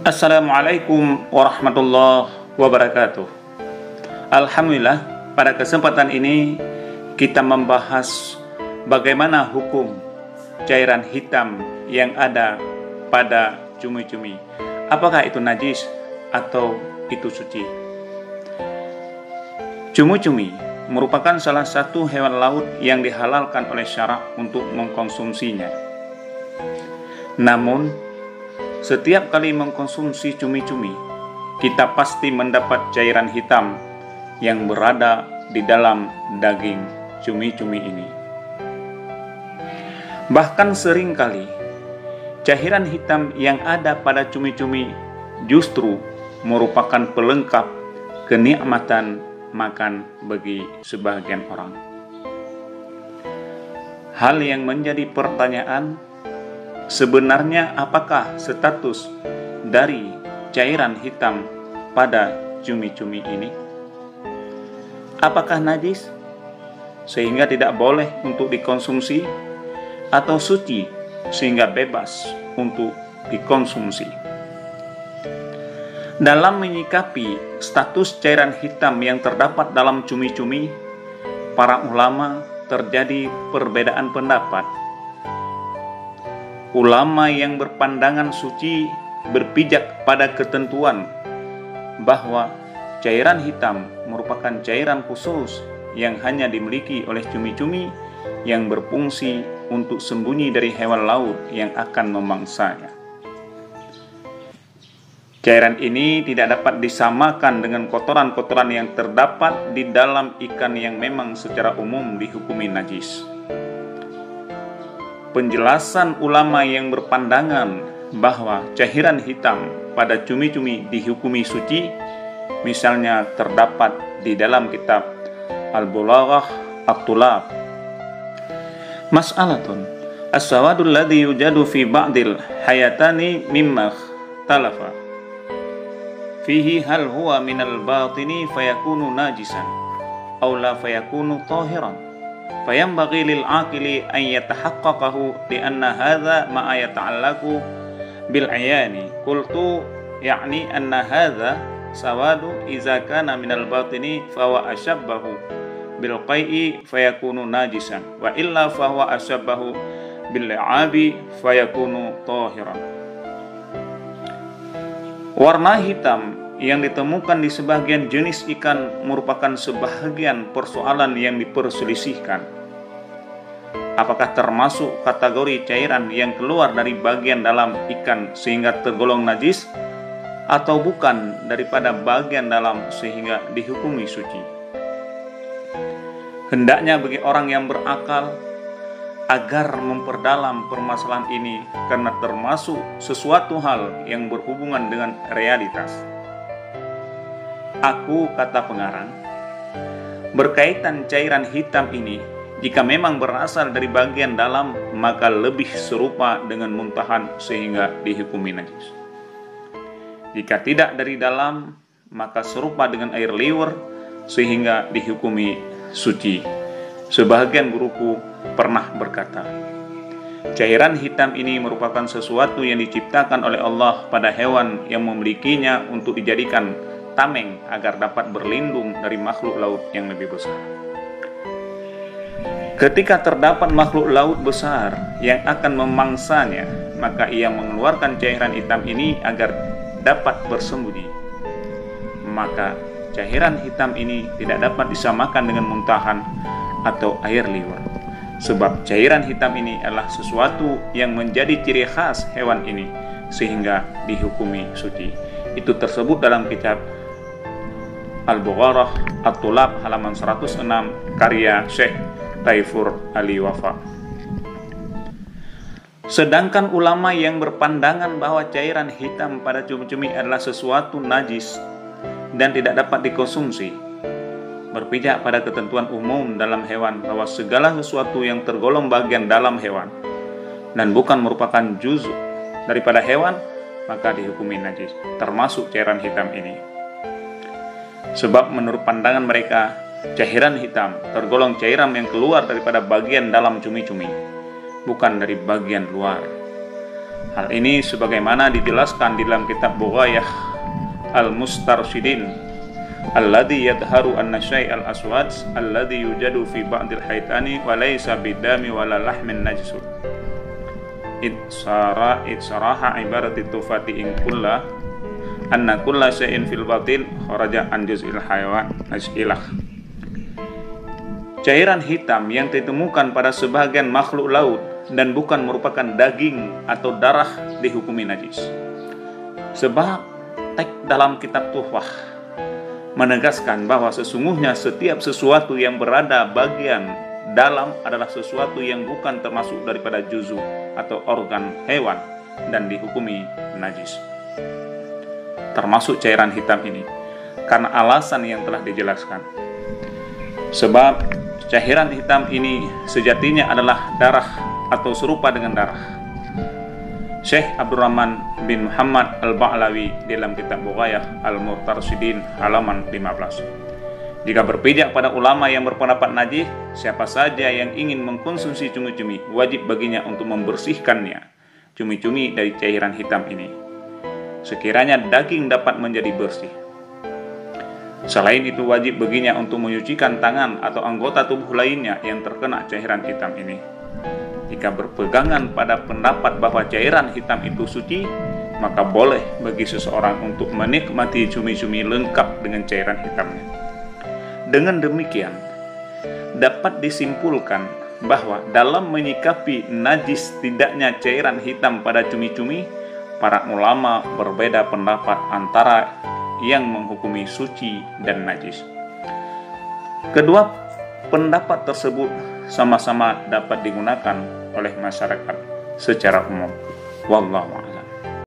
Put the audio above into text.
Assalamualaikum warahmatullahi wabarakatuh. Alhamdulillah, pada kesempatan ini kita membahas bagaimana hukum cairan hitam yang ada pada cumi-cumi. Apakah itu najis atau itu suci? Cumi-cumi merupakan salah satu hewan laut yang dihalalkan oleh syara untuk mengkonsumsinya. Namun, setiap kali mengkonsumsi cumi-cumi, kita pasti mendapat cairan hitam yang berada di dalam daging cumi-cumi ini. Bahkan seringkali, cairan hitam yang ada pada cumi-cumi justru merupakan pelengkap kenikmatan makan bagi sebagian orang. Hal yang menjadi pertanyaan, sebenarnya apakah status dari cairan hitam pada cumi-cumi ini? Apakah najis sehingga tidak boleh untuk dikonsumsi, atau suci sehingga bebas untuk dikonsumsi? Dalam menyikapi status cairan hitam yang terdapat dalam cumi-cumi, para ulama terjadi perbedaan pendapat. Ulama yang berpandangan suci berpijak pada ketentuan bahwa cairan hitam merupakan cairan khusus yang hanya dimiliki oleh cumi-cumi yang berfungsi untuk sembunyi dari hewan laut yang akan memangsanya. Cairan ini tidak dapat disamakan dengan kotoran-kotoran yang terdapat di dalam ikan yang memang secara umum dihukumi najis. Penjelasan ulama yang berpandangan bahwa cairan hitam pada cumi-cumi dihukumi suci, misalnya terdapat di dalam kitab Al-Bulaghah At-Tulab. Mas'alatun as-sawadul ladzi yujadu fi ba'dil hayatani mimma ikhtalafa fihi hal huwa minal batini fayakunu najisan aw la fayakunu tahiran. فينبغي للعاقل أن يتحققه لأن هذا ما يتعلق بالعيان. قلت يعني أن هذا سواد إذا كان من الباطن فهو أشبه بالقيء فيكون ناجسا وإلا فهو أشبه باللعاب فيكون طاهرا. Warna hitam yang ditemukan di sebagian jenis ikan merupakan sebahagian persoalan yang diperselisihkan. Apakah termasuk kategori cairan yang keluar dari bagian dalam ikan sehingga tergolong najis, atau bukan daripada bagian dalam sehingga dihukumi suci? Hendaknya bagi orang yang berakal agar memperdalam permasalahan ini, karena termasuk sesuatu hal yang berhubungan dengan realitas. Aku, kata pengarang, berkaitan cairan hitam ini, jika memang berasal dari bagian dalam, maka lebih serupa dengan muntahan sehingga dihukumi najis. Jika tidak dari dalam, maka serupa dengan air liur sehingga dihukumi suci. Sebahagian guruku pernah berkata, cairan hitam ini merupakan sesuatu yang diciptakan oleh Allah pada hewan yang memilikinya untuk dijadikan tameng agar dapat berlindung dari makhluk laut yang lebih besar. Ketika terdapat makhluk laut besar yang akan memangsanya, maka ia mengeluarkan cairan hitam ini agar dapat bersembunyi. Maka cairan hitam ini tidak dapat disamakan dengan muntahan atau air liur, sebab cairan hitam ini adalah sesuatu yang menjadi ciri khas hewan ini sehingga dihukumi suci. Itu tersebut dalam kitab Al-Bulaghah At-Tulab halaman 106 karya Syekh Taifur Ali Wafa. Sedangkan ulama yang berpandangan bahwa cairan hitam pada cumi-cumi adalah sesuatu najis dan tidak dapat dikonsumsi, berpijak pada ketentuan umum dalam hewan bahwa segala sesuatu yang tergolong bagian dalam hewan dan bukan merupakan juz daripada hewan, maka dihukumi najis, termasuk cairan hitam ini. Sebab menurut pandangan mereka, cairan hitam tergolong cairan yang keluar daripada bagian dalam cumi-cumi, bukan dari bagian luar. Hal ini sebagaimana dijelaskan di dalam kitab Bughayah Al-Mustarsyidin, alladhi yadharu anna syai'al aswad alladhi yujadu fi ba'dil haitani wa laysa bidami wala lahmin najsun. Itsaraha ibarati tufati in kulla anna kulla syai'in fil batin kharaja an juz'il hayawan naj'ilah. Cairan hitam yang ditemukan pada sebagian makhluk laut dan bukan merupakan daging atau darah dihukumi najis. Sebab teks dalam kitab Tuhfah menegaskan bahwa sesungguhnya setiap sesuatu yang berada bagian dalam adalah sesuatu yang bukan termasuk daripada juzu atau organ hewan dan dihukumi najis. Termasuk cairan hitam ini karena alasan yang telah dijelaskan. Sebab cairan hitam ini sejatinya adalah darah atau serupa dengan darah. Syekh Abdurrahman bin Muhammad Al-Ba'lawi dalam kitab Bughayah Al-Mustarsyidin halaman 15. Jika berpijak pada ulama yang berpendapat najis, siapa saja yang ingin mengkonsumsi cumi-cumi wajib baginya untuk membersihkannya cumi-cumi dari cairan hitam ini, sekiranya daging dapat menjadi bersih. Selain itu wajib baginya untuk menyucikan tangan atau anggota tubuh lainnya yang terkena cairan hitam ini. Jika berpegangan pada pendapat bahwa cairan hitam itu suci, maka boleh bagi seseorang untuk menikmati cumi-cumi lengkap dengan cairan hitamnya. Dengan demikian, dapat disimpulkan bahwa dalam menyikapi najis tidaknya cairan hitam pada cumi-cumi, para ulama berbeda pendapat antara yang menghukumi suci dan najis. Kedua pendapat tersebut sama-sama dapat digunakan oleh masyarakat secara umum. Wallahu a'lam.